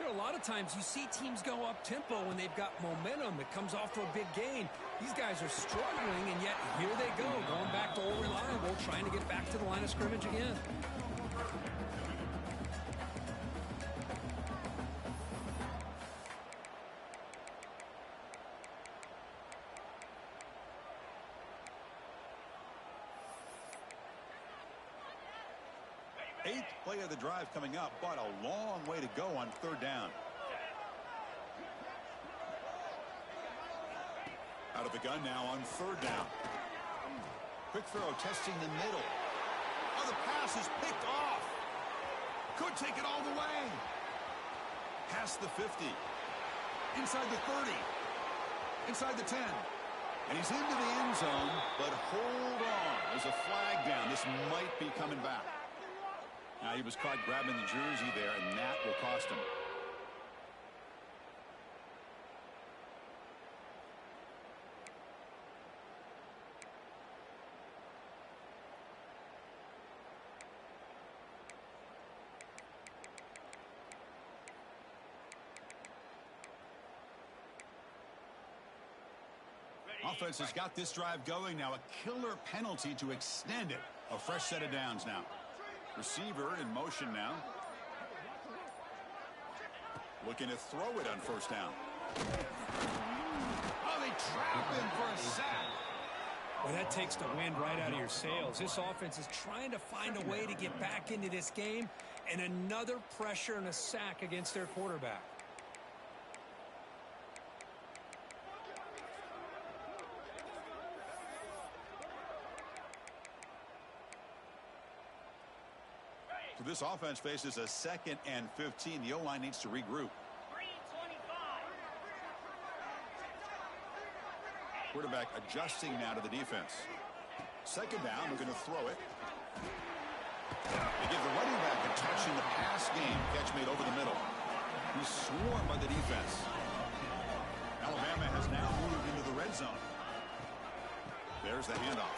[SPEAKER 2] A lot of times you see teams go up-tempo when they've got momentum that comes off to a big gain. These guys are struggling, and yet here they go, going back to old reliable, trying to get back to the line of scrimmage again.
[SPEAKER 1] Eighth play of the drive coming up, but a long way to go on third down. Out of the gun now on third down. Quick throw testing the middle. Oh, the pass is picked off. Could take it all the way. Past the 50. Inside the 30. Inside the 10. And he's into the end zone, but hold on. There's a flag down. This might be coming back. Now he was caught grabbing the jersey there, and that will cost him. Offense has got this drive going now. A killer penalty to extend it. A fresh set of downs now. Receiver in motion now. Looking to throw it on first down. Oh, they trap him for a sack.
[SPEAKER 2] Well, that takes the wind right out of your sails. This offense is trying to find a way to get back into this game, and another pressure and a sack against their quarterback.
[SPEAKER 1] So this offense faces a 2nd and 15. The O-line needs to regroup. Quarterback adjusting now to the defense. Second down, we're going to throw it. They give the running back a touch in the pass game. Catch made over the middle. He's swarmed by the defense. Alabama has now moved into the red zone. There's the handoff.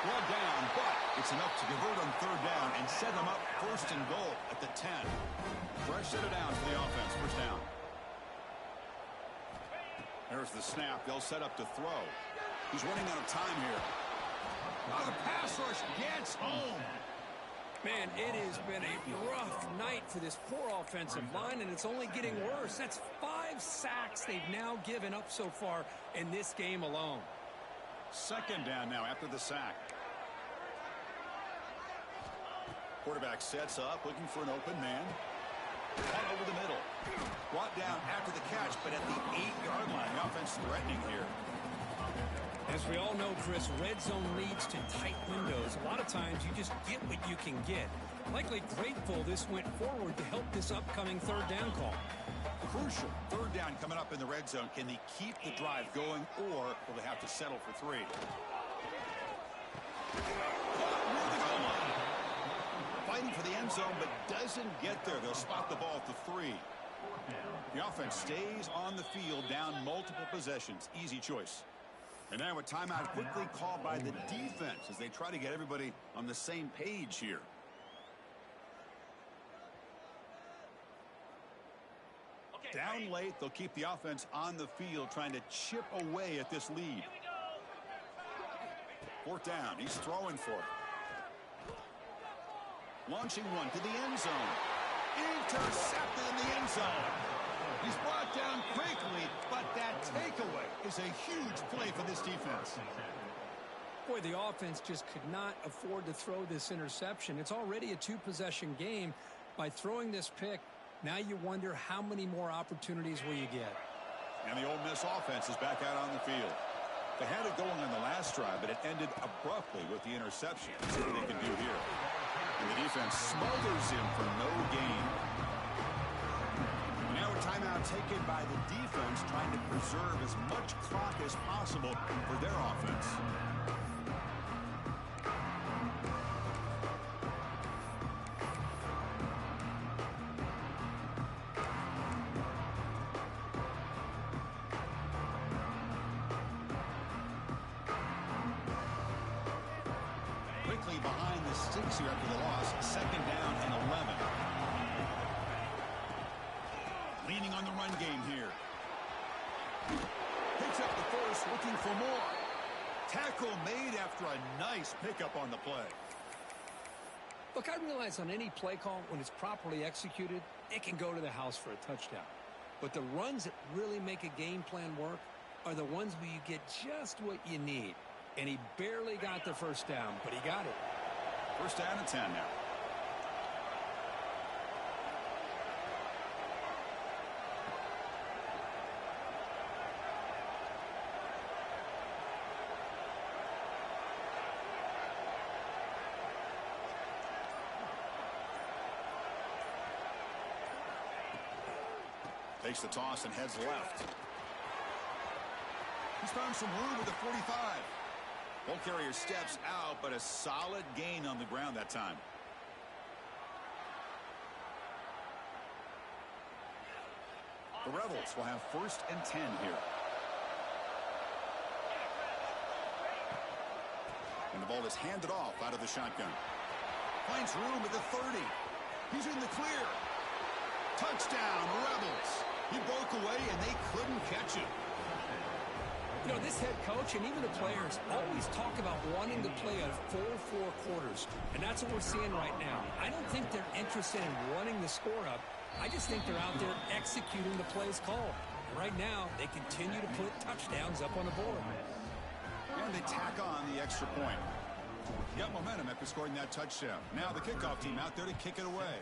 [SPEAKER 1] Brought down, but it's enough to convert on third down and set them up first and goal at the 10. Fresh set of downs for the offense. First down. There's the snap. They'll set up to throw. He's running out of time here. Oh, the pass rush gets home.
[SPEAKER 2] Man, it has been a rough night for this poor offensive line, and it's only getting worse. That's 5 sacks they've now given up so far in this game alone.
[SPEAKER 1] Second down now after the sack. Quarterback sets up, looking for an open man. All over the middle. Brought down after the catch, but at the 8-yard line. The offense threatening here.
[SPEAKER 2] As we all know, Chris, red zone leads to tight windows. A lot of times you just get what you can get. Likely grateful this went forward to help this upcoming third down call.
[SPEAKER 1] Crucial. Third down coming up in the red zone. Can they keep the drive going, or will they have to settle for 3? Near the goal line. Fighting for the end zone, but doesn't get there. They'll spot the ball at the 3. The offense stays on the field, down multiple possessions. Easy choice. And now a timeout quickly called by the defense as they try to get everybody on the same page here. Down late, they'll keep the offense on the field trying to chip away at this lead. Fourth down, he's throwing for it. Launching one to the end zone. Intercepted in the end zone. He's brought down quickly, but that takeaway is a huge play for this defense.
[SPEAKER 2] Boy, the offense just could not afford to throw this interception. It's already a 2-possession game. By throwing this pick, now you wonder how many more opportunities will you get.
[SPEAKER 1] And the Ole Miss offense is back out on the field. They had it going on the last drive, but it ended abruptly with the interception. That's what they can do here. And the defense smothers him for no gain. Now a timeout taken by the defense, trying to preserve as much clock as possible for their offense. Quickly behind the sticks here after the loss. Second down and 11. Leaning on the run game here. Picks up the first, looking for more. Tackle made after a nice pickup on the play.
[SPEAKER 2] Look, I realize on any play call, when it's properly executed, it can go to the house for a touchdown. But the runs that really make a game plan work are the ones where you get just what you need. And he barely got the first down, but he got it.
[SPEAKER 1] First down and 10 now. Takes the toss and heads left. He's found some room with the 45. Ball carrier steps out, but a solid gain on the ground that time. The Rebels will have first and 10 here. And the ball is handed off out of the shotgun. Finds room at the 30. He's in the clear. Touchdown, Rebels. He broke away, and they couldn't catch him.
[SPEAKER 2] You know, this head coach and even the players always talk about wanting to play a full 4 quarters. And that's what we're seeing right now. I don't think they're interested in running the score up. I just think they're out there executing the plays called. And right now, they continue to put touchdowns up on the board.
[SPEAKER 1] And they tack on the extra point. Got momentum after scoring that touchdown. Now the kickoff team out there to kick it away.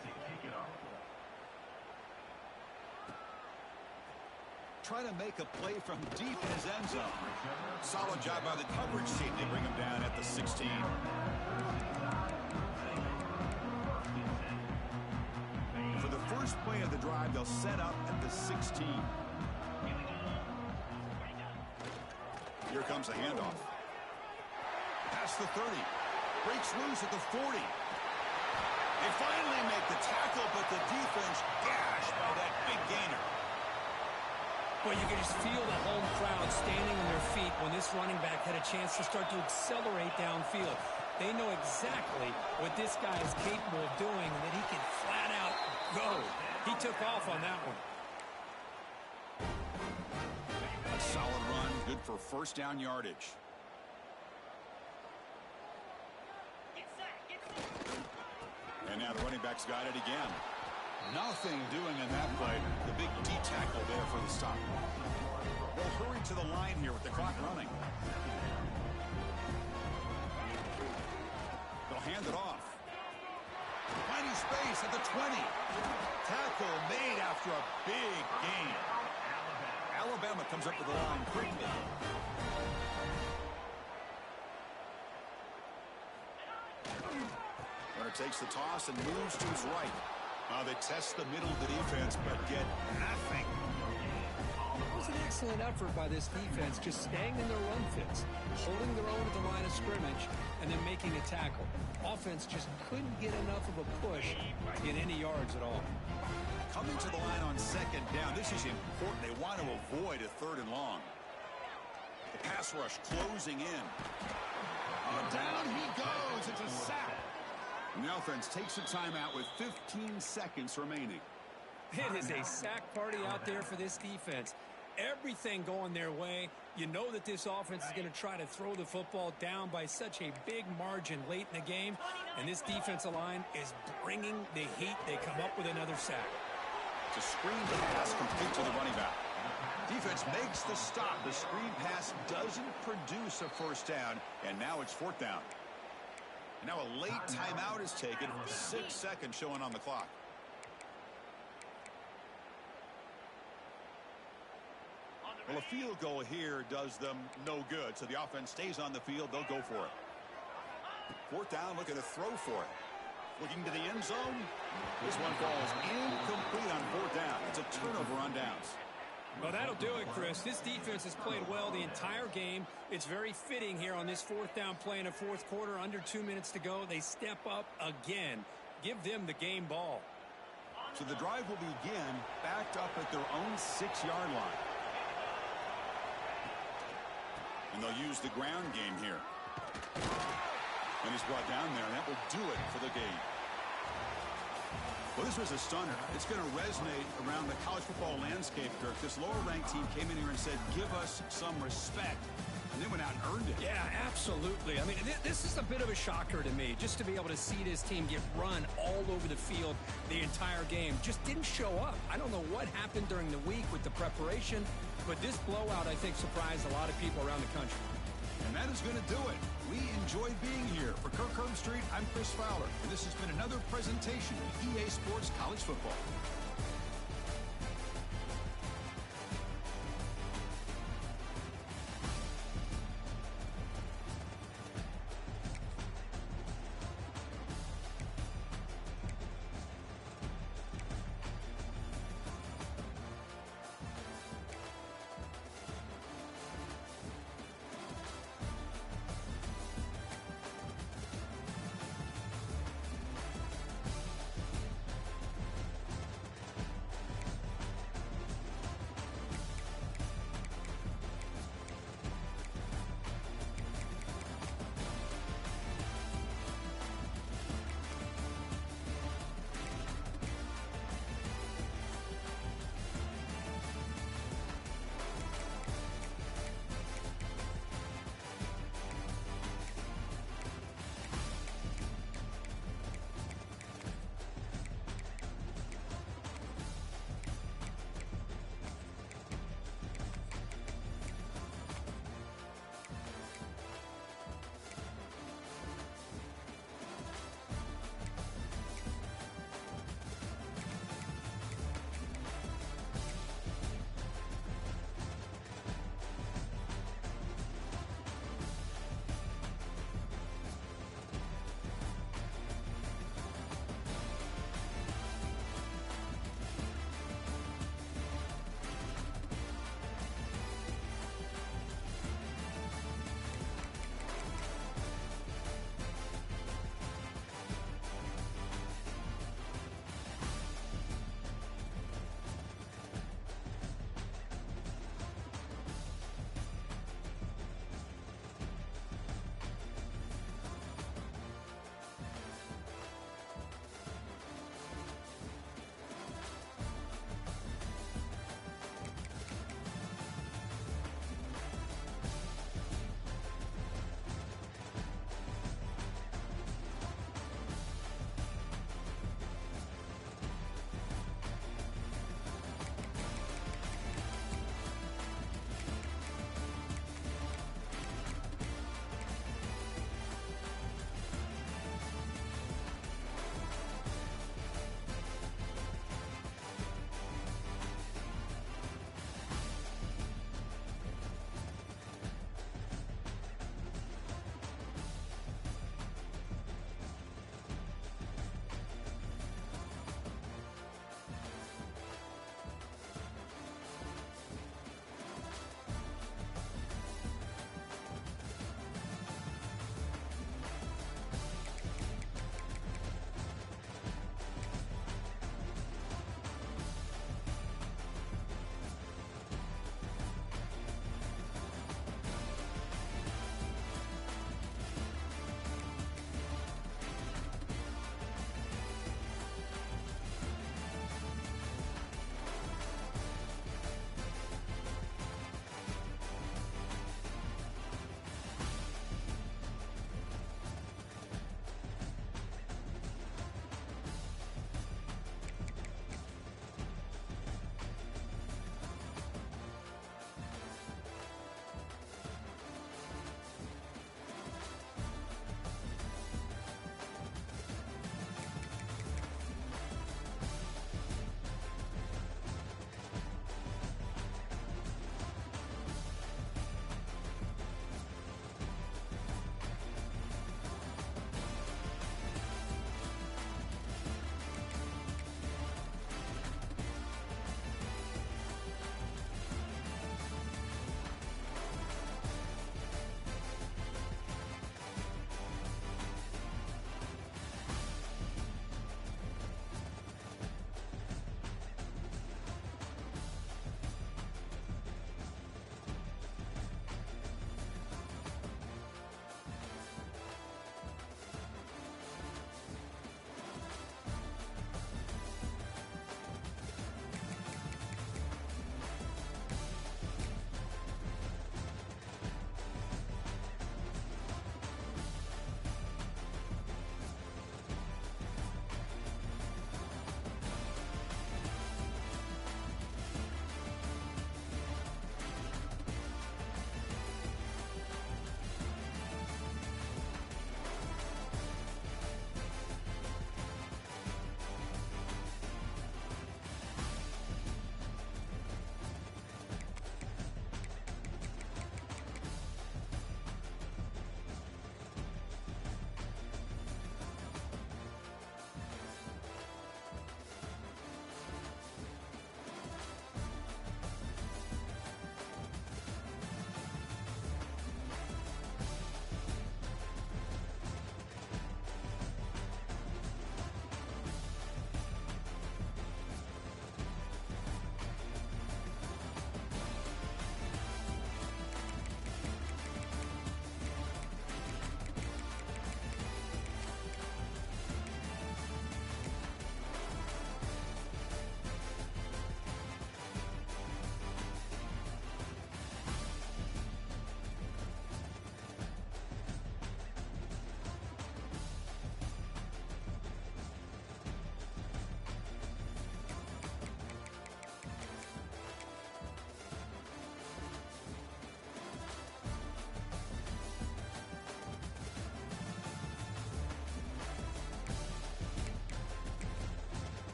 [SPEAKER 1] Trying to make a play from deep in his end zone. Solid job by the coverage team. They bring him down at the 16. For the first play of the drive, they'll set up at the 16. Here comes a handoff. Past the 30. Breaks loose at the 40. They finally make the tackle, but the defense gashed by that big gainer.
[SPEAKER 2] Well, you can just feel the home crowd standing on their feet when this running back had a chance to start to accelerate downfield. They know exactly what this guy is capable of doing and that he can flat out go. He took off on that one.
[SPEAKER 1] A solid run, good for first down yardage. And now the running back's got it again. Nothing doing in that play. The big D tackle there for the stop. They'll hurry to the line here with the clock running. hand it off. Finding space at the 20. Tackle made after a big gain. Alabama comes up with the line quickly. Runner takes the toss and moves to his right. They test the middle of the defense, but get nothing.
[SPEAKER 2] It was an excellent effort by this defense, just staying in their run fits, holding their own at the line of scrimmage, and then making a tackle. Offense just couldn't get enough of a push to get any yards at all.
[SPEAKER 1] Coming to the line on second down, this is important. They want to avoid a 3rd and long. The pass rush closing in. Down he goes. It's a sack. And the offense takes a timeout with 15 seconds remaining.
[SPEAKER 2] It is a sack party out there for this defense. Everything going their way. You know that this offense is going to try to throw the football down by such a big margin late in the game. And this defensive line is bringing the heat. They come up with another sack.
[SPEAKER 1] It's a screen pass complete to the running back. Defense makes the stop. The screen pass doesn't produce a first down. And now it's 4th down. And now a late timeout is taken. 6 seconds showing on the clock. Well, a field goal here does them no good. So the offense stays on the field. They'll go for it. 4th down, looking to throw for it. Looking to the end zone. This one falls incomplete on 4th down. It's a turnover on downs.
[SPEAKER 2] Well, that'll do it, Chris. This defense has played well the entire game. It's very fitting here on this 4th down play in the 4th quarter. Under 2 minutes to go. They step up again. Give them the game ball.
[SPEAKER 1] So the drive will begin backed up at their own 6-yard line. And they'll use the ground game here. And he's brought down there, and that will do it for the game. Well, this was a stunner. It's going to resonate around the college football landscape, Kirk. This lower-ranked team came in here and said, give us some respect. And they went out and earned it.
[SPEAKER 2] Yeah, absolutely. I mean, this is a bit of a shocker to me, just to be able to see this team get run all over the field the entire game. Just didn't show up. I don't know what happened during the week with the preparation, but this blowout, I think, surprised a lot of people around the country.
[SPEAKER 1] And that is going to do it. We enjoyed being here. For Kirk Herbstreit, I'm Chris Fowler. And this has been another presentation of EA Sports College Football.